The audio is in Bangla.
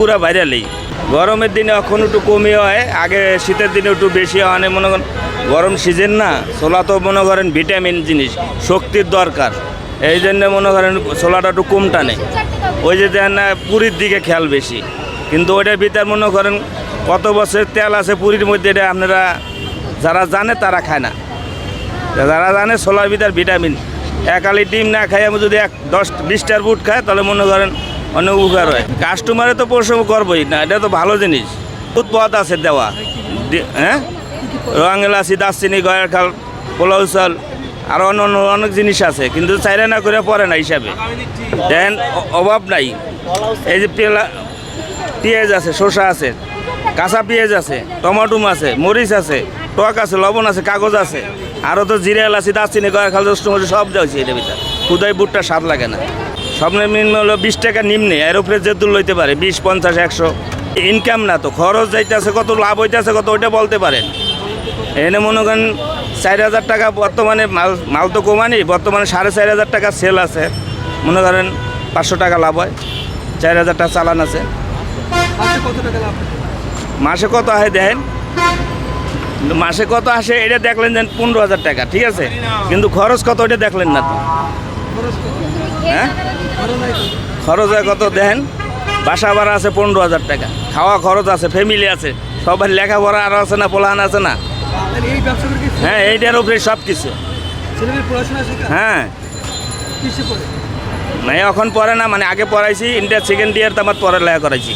পুরা ভাইরালই। গরমের দিনে এখন একটু কমই হয়, আগে শীতের দিনে একটু বেশি হয়। মানে মনে করেন গরম সিজন না, ছোলা তো মনে করেন ভিটামিন জিনিস, শক্তির দরকার। এই জন্য মনে করেন ছোলাটা একটু কম টানে। ওই যে দেখেন না পুরীর দিকে খেয়াল বেশি, কিন্তু ওইটার ভিতর মনে করেন কত বছর তেল আছে পুরীর মধ্যে, এটা আপনারা যারা জানে তারা খায় না। যারা জানে ছোলার ভিতর ভিটামিন, এক আলি ডিম না খাই আমি যদি 10-20টার বুট খায় তাহলে মনে করেন অনেক উপকার হয়। কাস্টমারে তো পরিশ্রম করবোই না, এটা তো ভালো জিনিস। পদ আছে দেওয়া, হ্যাঁ, রং এলাচি, দারচিনি, গয়ের খাল, পোলাও চাল, আর অন্য অনেক জিনিস আছে, কিন্তু চাইলে না করে পড়ে না হিসাবে। দেখেন অভাব নাই। এই যে পেঁয়াজ আছে, শসা আছে, কাঁচা পেঁয়াজ আছে, টমাটুম আছে, মরিচ আছে, টক আছে, লবণ আছে, কাগজ আছে, আরও তো জিরা এলাচি, দারচিনি, গয়ের খাল, রসুন, সব দেওয়া এটার ভিতরে। খুদাই বুটটা স্বাদ লাগে না। স্বপ্নের মিনিমাম হলো 20 টাকা নিম্নে, এর উপরে যে দূর লইতে পারে 20, 50, 100। ইনকাম না তো, খরচ যাইতেছে কত, লাভ হইতেছে কত, ওইটা বলতে পারেন। এনে মনে করেন 4,000 টাকা বর্তমানে মাল তো কমানি, বর্তমানে 4,500 টাকা সেল আছে। মনে করেন 500 টাকা লাভ হয়, 4,000 টাকা চালান আছে। মাসে কত হয় দেখেন, কিন্তু মাসে কত আসে এটা দেখলেন যেন 15,000 টাকা, ঠিক আছে, কিন্তু খরচ কত ওইটা দেখলেন না তো। হ্যাঁ, খরচ হয় কত দেখেন, বাসা ভাড়া আছে 15,000 টাকা, খাওয়া খরচ আছে, ফ্যামিলি আছে, সবার লেখাপড়া আরও আছে না, পোলাহান আছে না। হ্যাঁ, এইটার উপরে সব কিছু। হ্যাঁ, না এখন পড়ে না, মানে আগে পড়াইছি, ইন্টার সেকেন্ড ইয়ার তো আমার পড়ালেখা করাইছি।